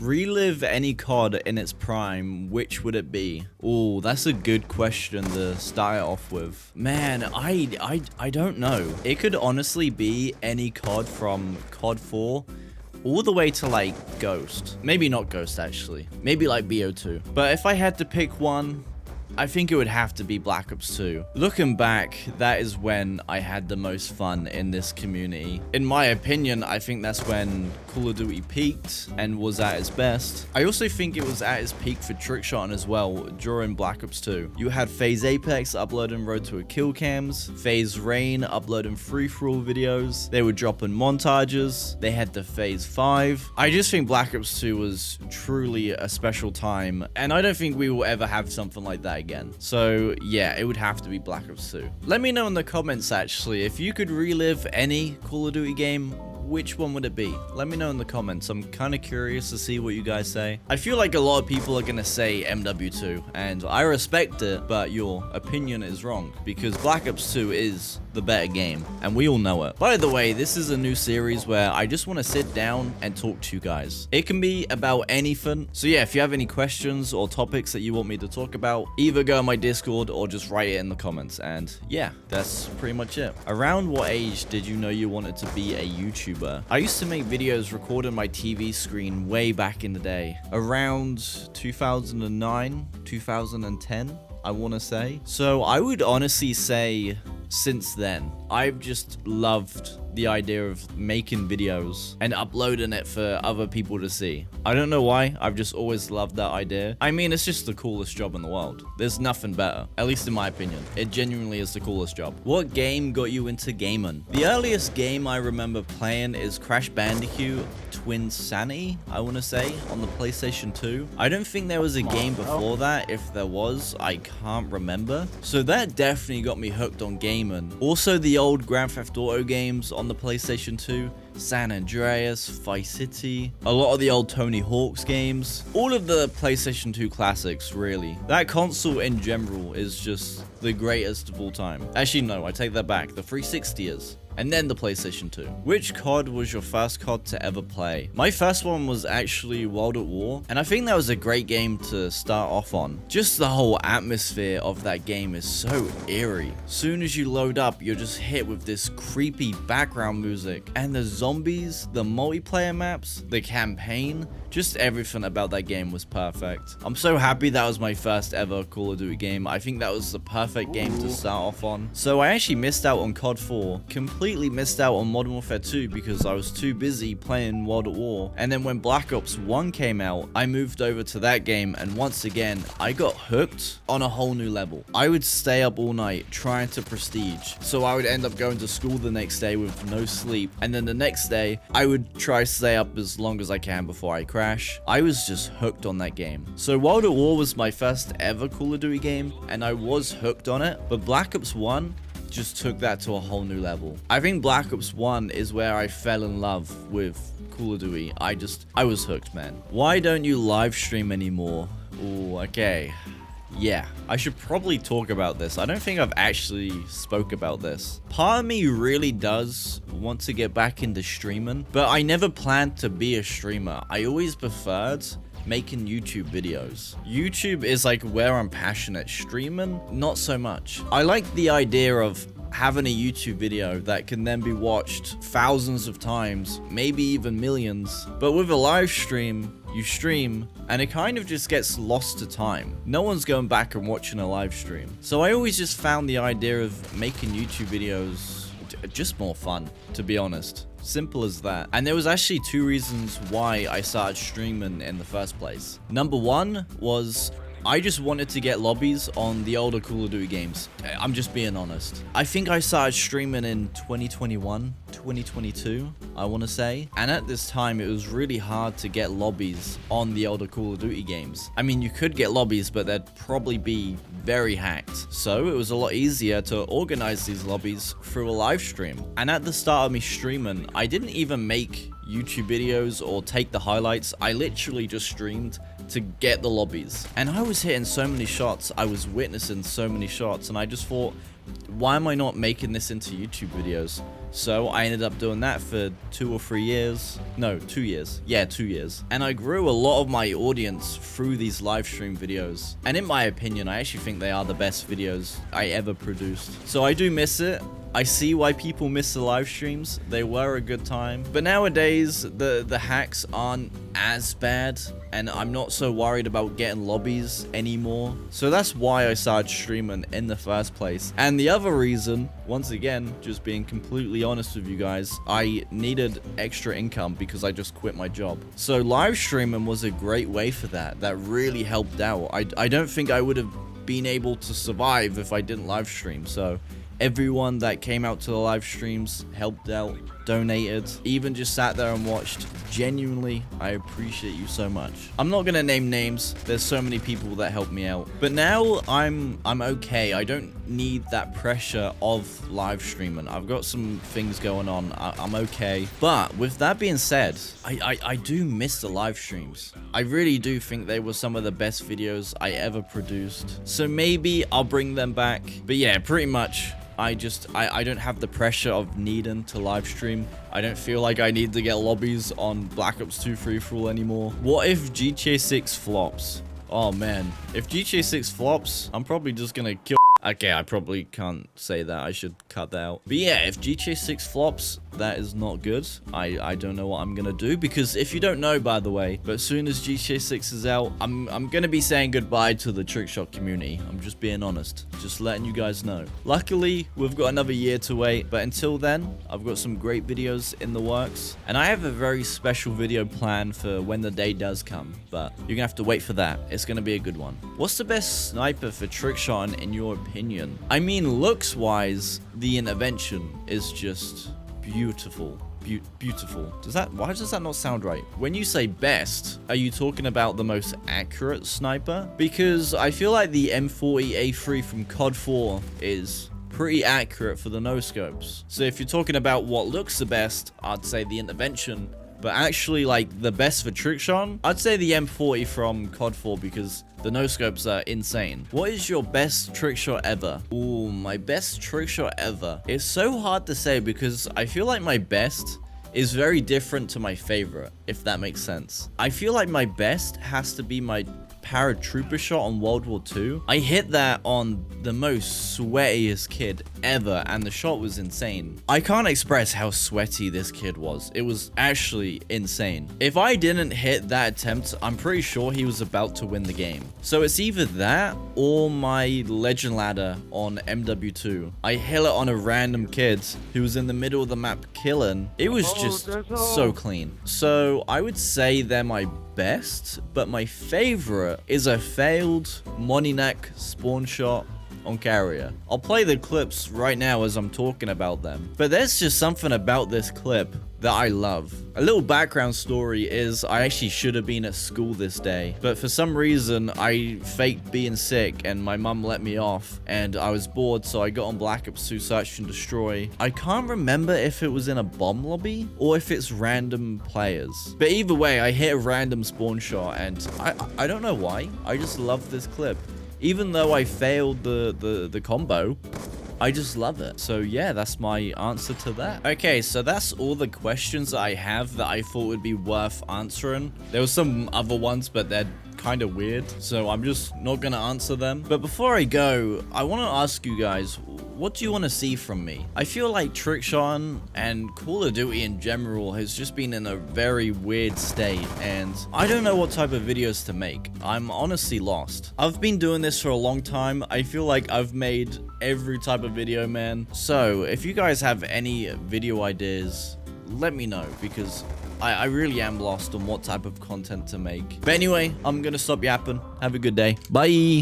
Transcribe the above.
relive any COD in its prime, which would it be? Oh, that's a good question to start it off with. Man, I don't know. It could honestly be any COD from COD 4 all the way to like Ghost. Maybe not Ghost actually. Maybe like BO2. But if I had to pick one, I think it would have to be Black Ops 2. Looking back, that is when I had the most fun in this community. In my opinion, I think that's when Call of Duty peaked and was at its best. I also think it was at its peak for trickshotting as well during Black Ops 2. You had FaZe Apex uploading Road to a Kill cams, FaZe Rain uploading free-for-all videos. They were dropping montages. They had the FaZe 5. I just think Black Ops 2 was truly a special time, and I don't think we will ever have something like that again. So yeah, it would have to be Black Ops 2. Let me know in the comments actually, if you could relive any Call of Duty game, which one would it be? Let me know in the comments. I'm kind of curious to see what you guys say. I feel like a lot of people are going to say MW2, and I respect it, but your opinion is wrong, because Black Ops 2 is the better game, and we all know it. By the way, this is a new series where I just want to sit down and talk to you guys. It can be about anything. So yeah, if you have any questions or topics that you want me to talk about, either go on my Discord or just write it in the comments. And yeah, that's pretty much it. Around what age did you know you wanted to be a YouTuber? I used to make videos recording my TV screen way back in the day. Around 2009, 2010, I want to say. So I would honestly say since then, I've just loved the idea of making videos and uploading it for other people to see. I don't know why, I've just always loved that idea. I mean, it's just the coolest job in the world. There's nothing better, at least in my opinion. It genuinely is the coolest job. What game got you into gaming? The earliest game I remember playing is Crash Bandicoot Twinsanity, I want to say, on the PlayStation 2. I don't think there was a game before that. If there was, I can't remember. So that definitely got me hooked on gaming. Also, the old Grand Theft Auto games on the PlayStation 2, San Andreas, Vice City, a lot of the old Tony Hawk's games, all of the PlayStation 2 classics, really. That console in general is just the greatest of all time. Actually, no, I take that back. The 360 is. And then the PlayStation 2. Which COD was your first COD to ever play? My first one was actually World at War, and I think that was a great game to start off on. Just the whole atmosphere of that game is so eerie. Soon as you load up, you're just hit with this creepy background music, and the zombies, the multiplayer maps, the campaign, just everything about that game was perfect. I'm so happy that was my first ever Call of Duty game. I think that was the perfect game to start off on. So I actually missed out on COD 4, completely missed out on Modern Warfare 2 because I was too busy playing World at War. And then when Black Ops 1 came out, I moved over to that game, and once again, I got hooked on a whole new level. I would stay up all night trying to prestige. So I would end up going to school the next day with no sleep, and then the next day, I would try to stay up as long as I can before I crash. I was just hooked on that game. So World at War was my first ever Call of Duty game, and I was hooked on it, but Black Ops 1 just took that to a whole new level. I think Black Ops 1 is where I fell in love with Call of Duty. I was hooked, man. Why don't you live stream anymore? Ooh, okay. Yeah, I should probably talk about this. I don't think I've actually spoke about this. Part of me really does want to get back into streaming, but I never planned to be a streamer. I always preferred making YouTube videos. YouTube is like where I'm passionate. Streaming, not so much. I like the idea of having a YouTube video that can then be watched thousands of times, maybe even millions. But with a live stream, you stream, and it kind of just gets lost to time. No one's going back and watching a live stream. So I always just found the idea of making YouTube videos just more fun, to be honest. Simple as that. And there was actually two reasons why I started streaming in the first place. Number one was I just wanted to get lobbies on the older Call of Duty games. I'm just being honest. I think I started streaming in 2021, 2022, I want to say. And at this time, it was really hard to get lobbies on the older Call of Duty games. I mean, you could get lobbies, but they'd probably be very hacked. So it was a lot easier to organize these lobbies through a live stream. And at the start of me streaming, I didn't even make YouTube videos or take the highlights. I literally just streamed to get the lobbies. And I was hitting so many shots. I was witnessing so many shots. And I just thought, why am I not making this into YouTube videos? So I ended up doing that for 2 or 3 years. No, 2 years. Yeah, 2 years. And I grew a lot of my audience through these live stream videos. And in my opinion, I actually think they are the best videos I ever produced. So I do miss it. I see why people miss the live streams. They were a good time. But nowadays, the hacks aren't as bad, and I'm not so worried about getting lobbies anymore. So that's why I started streaming in the first place. And the other reason, once again, just being completely honest with you guys, I needed extra income because I just quit my job. So live streaming was a great way for that. That really helped out. I don't think I would have been able to survive if I didn't live stream. So everyone that came out to the live streams helped out, donated, even just sat there and watched. Genuinely, I appreciate you so much. I'm not gonna name names. There's so many people that helped me out. But now I'm okay. I don't need that pressure of live streaming. I've got some things going on. I'm okay. But with that being said, I do miss the live streams. I really do think they were some of the best videos I ever produced. So maybe I'll bring them back. But yeah, pretty much. I don't have the pressure of needing to live stream. I don't feel like I need to get lobbies on Black Ops 2 free-for-all anymore. What if GTA 6 flops? Oh man, if GTA 6 flops, I'm probably just gonna kill. Okay, I probably can't say that. I should cut that out. But yeah, if GTA 6 flops, that is not good. I don't know what I'm gonna do, because if you don't know, by the way, but as soon as GTA 6 is out, I'm gonna be saying goodbye to the Trickshot community. I'm just being honest, just letting you guys know. Luckily, we've got another year to wait, but until then, I've got some great videos in the works, and I have a very special video planned for when the day does come, but you're gonna have to wait for that. It's gonna be a good one. What's the best sniper for trickshotting in your opinion? I mean, looks wise, the intervention is just beautiful. Beautiful. Why does that not sound right? When you say best, are you talking about the most accurate sniper? Because I feel like the M40A3 from COD 4 is pretty accurate for the no scopes. So if you're talking about what looks the best, I'd say the intervention. But actually, like, the best for trickshot, I'd say the M40 from COD 4, because the no-scopes are insane. What is your best trickshot ever? Ooh, my best trickshot ever. It's so hard to say, because I feel like my best is very different to my favorite, if that makes sense. I feel like my best has to be my paratrooper shot on World War II. I hit that on the most sweatiest kid ever, and the shot was insane. I can't express how sweaty this kid was. It was actually insane. If I didn't hit that attempt, I'm pretty sure he was about to win the game. So it's either that or my legend ladder on MWII. I hit it on a random kid who was in the middle of the map killing. It was just so clean. So I would say they're my best, but my favorite is a failed MWIII spawn shot on carrier. I'll play the clips right now as I'm talking about them, but there's just something about this clip that I love. A little background story is I actually should have been at school this day, but for some reason I faked being sick and my mum let me off, and I was bored, so I got on Black Ops 2 Search and Destroy. I can't remember if it was in a bomb lobby or if it's random players, but either way I hit a random spawn shot, and I don't know why. I just love this clip. Even though I failed the combo, I just love it. So yeah, that's my answer to that. Okay, so that's all the questions that I have that I thought would be worth answering. There were some other ones, but they're kind of weird, so I'm just not gonna answer them. But before I go, I want to ask you guys, what do you want to see from me? I feel like Trickshotting and Call of Duty in general has just been in a very weird state, and I don't know what type of videos to make. I'm honestly lost. I've been doing this for a long time. I feel like I've made every type of video, man. So if you guys have any video ideas, let me know, because I really am lost on what type of content to make. But anyway, I'm gonna stop yapping. Have a good day. Bye.